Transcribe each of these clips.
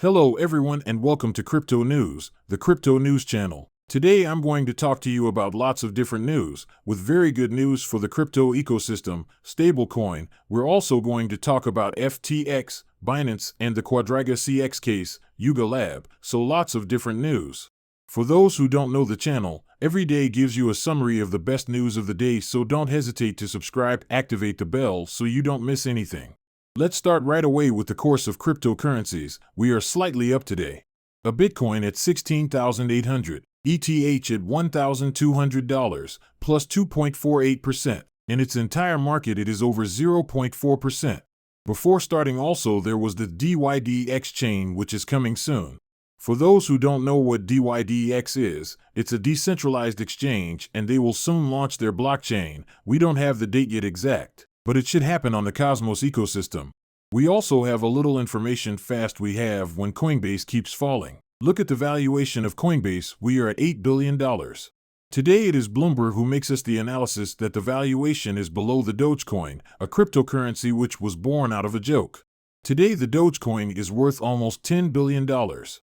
Hello everyone and welcome to Crypto News, the crypto news channel. Today I'm going to talk to you about lots of different news, with very good news for the crypto ecosystem, stablecoin. We're also going to talk about FTX, Binance, and the Quadriga CX case, Yuga Lab, so lots of different news. For those who don't know the channel, every day gives you a summary of the best news of the day, so don't hesitate to subscribe, activate the bell so you don't miss anything. Let's start right away with the course of cryptocurrencies. We are slightly up today. A Bitcoin at $16,800, ETH at $1,200, plus 2.48%. In its entire market, it is over 0.4%. Before starting also, there was the dydx chain, which is coming soon. For those who don't know what dydx is, it's a decentralized exchange and they will soon launch their blockchain. We don't have the date yet exact, but it should happen on the Cosmos ecosystem. We also have a little information fast we have when Coinbase keeps falling. Look at the valuation of Coinbase, we are at $8 billion. Today it is Bloomberg who makes us the analysis that the valuation is below the Dogecoin, a cryptocurrency which was born out of a joke. Today the Dogecoin is worth almost $10 billion.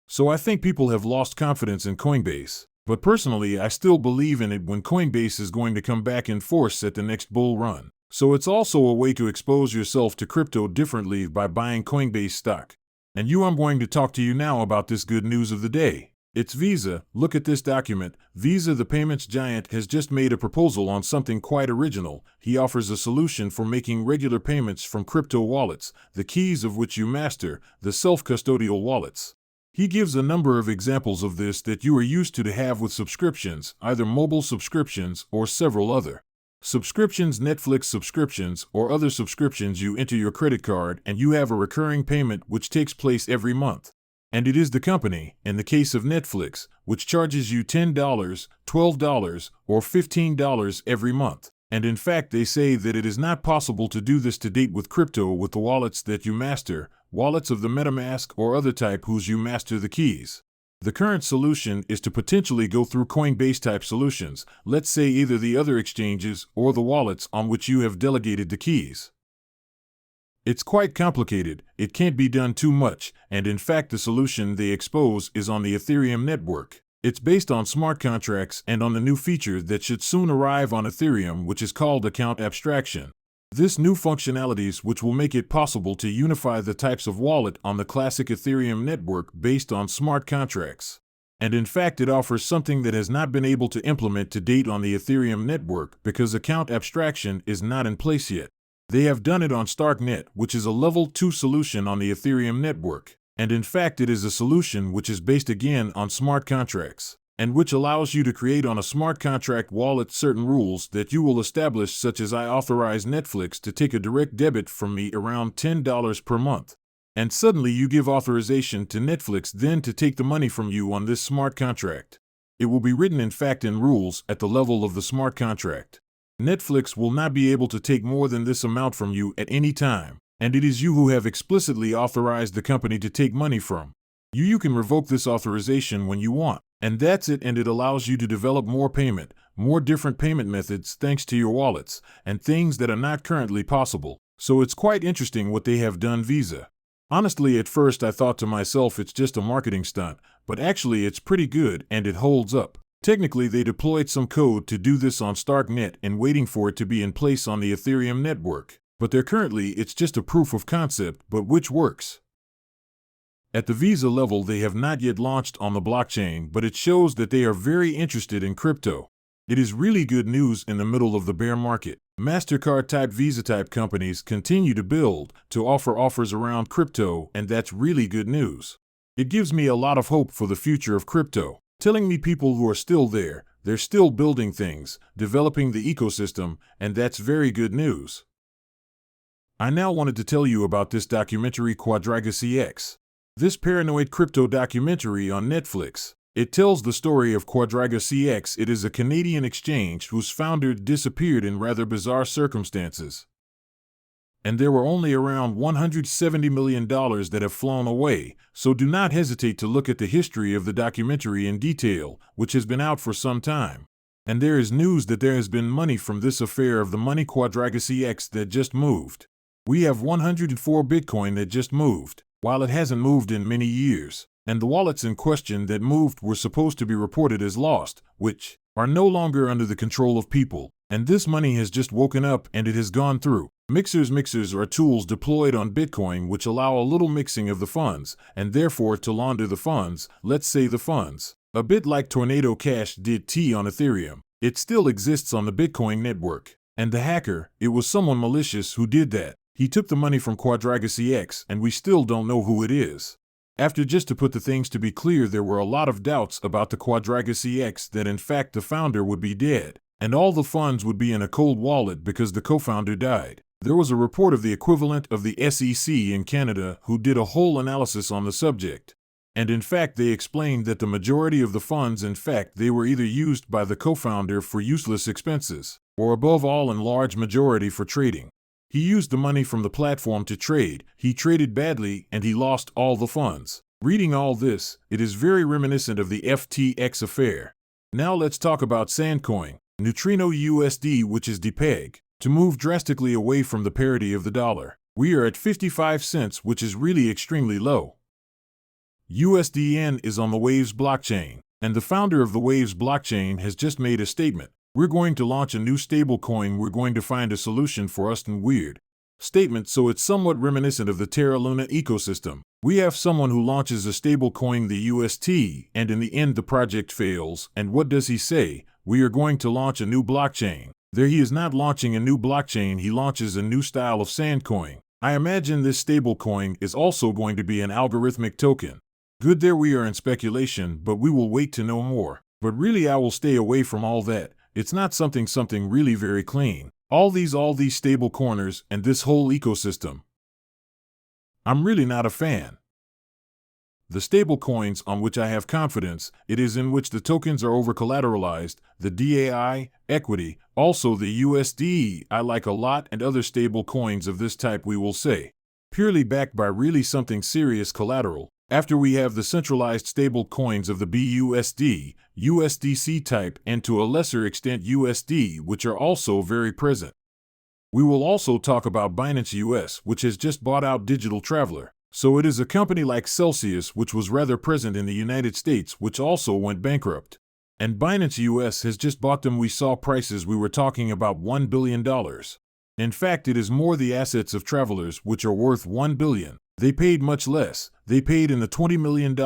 So I think people have lost confidence in Coinbase. But personally I still believe in it when Coinbase is going to come back in force at the next bull run. So it's also a way to expose yourself to crypto differently by buying Coinbase stock. And I'm going to talk to you now about this good news of the day. It's Visa. Look at this document. Visa, the payments giant, has just made a proposal on something quite original. He offers a solution for making regular payments from crypto wallets, the keys of which you master, the self-custodial wallets. He gives a number of examples of this that you are used to have with subscriptions, either mobile subscriptions or several other subscriptions, Netflix subscriptions, or other subscriptions. You enter your credit card and you have a recurring payment which takes place every month. And it is the company, in the case of Netflix, which charges you $10, $12, or $15 every month. And in fact, they say that it is not possible to do this to date with crypto with the wallets that you master, wallets of the MetaMask or other type whose you master the keys. The current solution is to potentially go through Coinbase-type solutions, let's say either the other exchanges or the wallets on which you have delegated the keys. It's quite complicated, it can't be done too much, and in fact the solution they expose is on the Ethereum network. It's based on smart contracts and on the new feature that should soon arrive on Ethereum, which is called account abstraction. This new functionalities which will make it possible to unify the types of wallet on the classic Ethereum network based on smart contracts. And in fact it offers something that has not been able to implement to date on the Ethereum network because account abstraction is not in place yet. They have done it on StarkNet, which is a level 2 solution on the Ethereum network. And in fact it is a solution which is based again on smart contracts, and which allows you to create on a smart contract wallet certain rules that you will establish, such as I authorize Netflix to take a direct debit from me around $10 per month. And suddenly you give authorization to Netflix then to take the money from you on this smart contract. It will be written in fact in rules at the level of the smart contract. Netflix will not be able to take more than this amount from you at any time, and it is you who have explicitly authorized the company to take money from. You can revoke this authorization when you want. And that's it, and it allows you to develop more different payment methods thanks to your wallets, and things that are not currently possible. So it's quite interesting what they have done, Visa. Honestly, at first I thought to myself it's just a marketing stunt, but actually it's pretty good and it holds up. Technically they deployed some code to do this on StarkNet and waiting for it to be in place on the Ethereum network. But it's just a proof of concept, but which works. At the Visa level, they have not yet launched on the blockchain, but it shows that they are very interested in crypto. It is really good news in the middle of the bear market. MasterCard-type, Visa-type companies continue to build, to offer offers around crypto, and that's really good news. It gives me a lot of hope for the future of crypto, telling me people who are still there, they're still building things, developing the ecosystem, and that's very good news. I now wanted to tell you about this documentary Quadriga CX. This paranoid crypto documentary on Netflix. It tells the story of Quadriga CX. It is a Canadian exchange whose founder disappeared in rather bizarre circumstances. And there were only around $170 million that have flown away, so do not hesitate to look at the history of the documentary in detail, which has been out for some time. And there is news that there has been money from this affair of the money Quadriga CX that just moved. We have 104 Bitcoin that just moved. while it hasn't moved in many years. And the wallets in question that moved were supposed to be reported as lost, which are no longer under the control of people. And this money has just woken up and it has gone through. Mixers are tools deployed on Bitcoin which allow a little mixing of the funds, and therefore to launder the funds, let's say the funds. A bit like Tornado Cash did on Ethereum. It still exists on the Bitcoin network. And the hacker, it was someone malicious who did that. He took the money from dydx, and we still don't know who it is. After, just to put the things to be clear, there were a lot of doubts about the dydx that in fact the founder would be dead, and all the funds would be in a cold wallet because the co-founder died. There was a report of the equivalent of the SEC in Canada who did a whole analysis on the subject. And in fact they explained that the majority of the funds, in fact, they were either used by the co-founder for useless expenses, or above all in large majority for trading. He used the money from the platform to trade, he traded badly, and he lost all the funds. Reading all this, it is very reminiscent of the FTX affair. Now let's talk about Sandcoin, Neutrino USD, which is depeg, to move drastically away from the parity of the dollar. We are at 55 cents, which is really extremely low. USDN is on the Waves blockchain, and the founder of the Waves blockchain has just made a statement. We're going to launch a new stablecoin. We're going to find a solution for us and weird statement, so it's somewhat reminiscent of the Terra Luna ecosystem. We have someone who launches a stablecoin, the UST, and in the end the project fails, and what does he say? We are going to launch a new blockchain. There, he is not launching a new blockchain, he launches a new style of Sandcoin. I imagine this stablecoin is also going to be an algorithmic token. Good, there we are in speculation, but we will wait to know more. But really I will stay away from all that. It's not something really very clean. All these stable corners and this whole ecosystem. I'm really not a fan. The stable coins on which I have confidence, it is in which the tokens are over-collateralized, the DAI, equity, also the USD I like a lot, and other stable coins of this type, we will say, purely backed by really something serious collateral. After we have the centralized stable coins of the BUSD, USDC type, and to a lesser extent USD, which are also very present. We will also talk about Binance US, which has just bought out Digital Traveler. So it is a company like Celsius, which was rather present in the United States, which also went bankrupt. And Binance US has just bought them. We saw prices, we were talking about $1 billion. In fact, it is more the assets of travelers which are worth $1 billion. They paid much less. They paid in the $20 million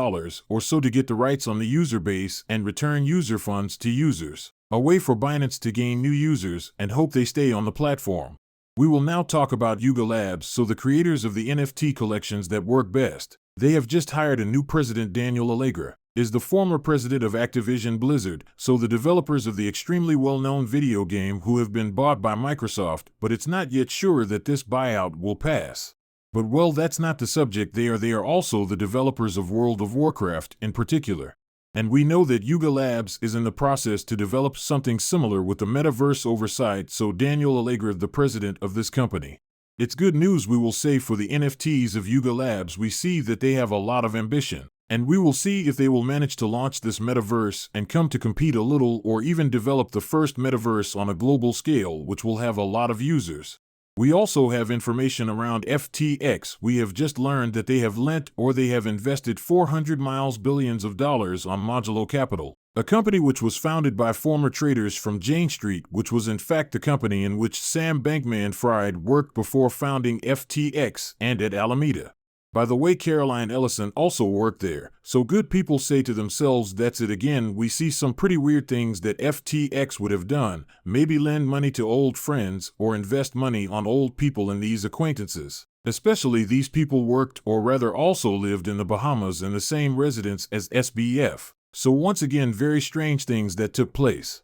or so to get the rights on the user base and return user funds to users. A way for Binance to gain new users and hope they stay on the platform. We will now talk about Yuga Labs, so the creators of the NFT collections that work best. They have just hired a new president. Daniel Allegra is the former president of Activision Blizzard, so the developers of the extremely well-known video game who have been bought by Microsoft, but it's not yet sure that this buyout will pass. But well, that's not the subject. They are also the developers of World of Warcraft in particular. And we know that Yuga Labs is in the process to develop something similar with the metaverse oversight, so Daniel Allegra, the president of this company. It's good news, we will say, for the NFTs of Yuga Labs. We see that they have a lot of ambition, and we will see if they will manage to launch this metaverse and come to compete a little, or even develop the first metaverse on a global scale, which will have a lot of users. We also have information around FTX. We have just learned that they have lent or they have invested $400 billion on Modulo Capital, a company which was founded by former traders from Jane Street, which was in fact the company in which Sam Bankman-Fried worked before founding FTX, and at Alameda. By the way, Caroline Ellison also worked there, so good people say to themselves, that's it again. We see some pretty weird things that FTX would have done, maybe lend money to old friends or invest money on old people in these acquaintances. Especially these people worked, or rather also lived, in the Bahamas in the same residence as SBF. So once again, very strange things that took place.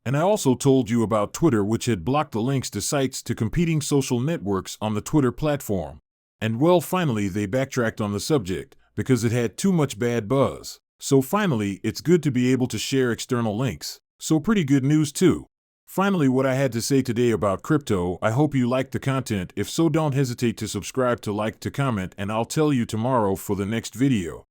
And I also told you about Twitter, which had blocked the links to sites to competing social networks on the Twitter platform. And well, finally they backtracked on the subject because it had too much bad buzz. So finally, it's good to be able to share external links. So pretty good news too. Finally, what I had to say today about crypto. I hope you liked the content. If so, don't hesitate to subscribe, to like, to comment, and I'll tell you tomorrow for the next video.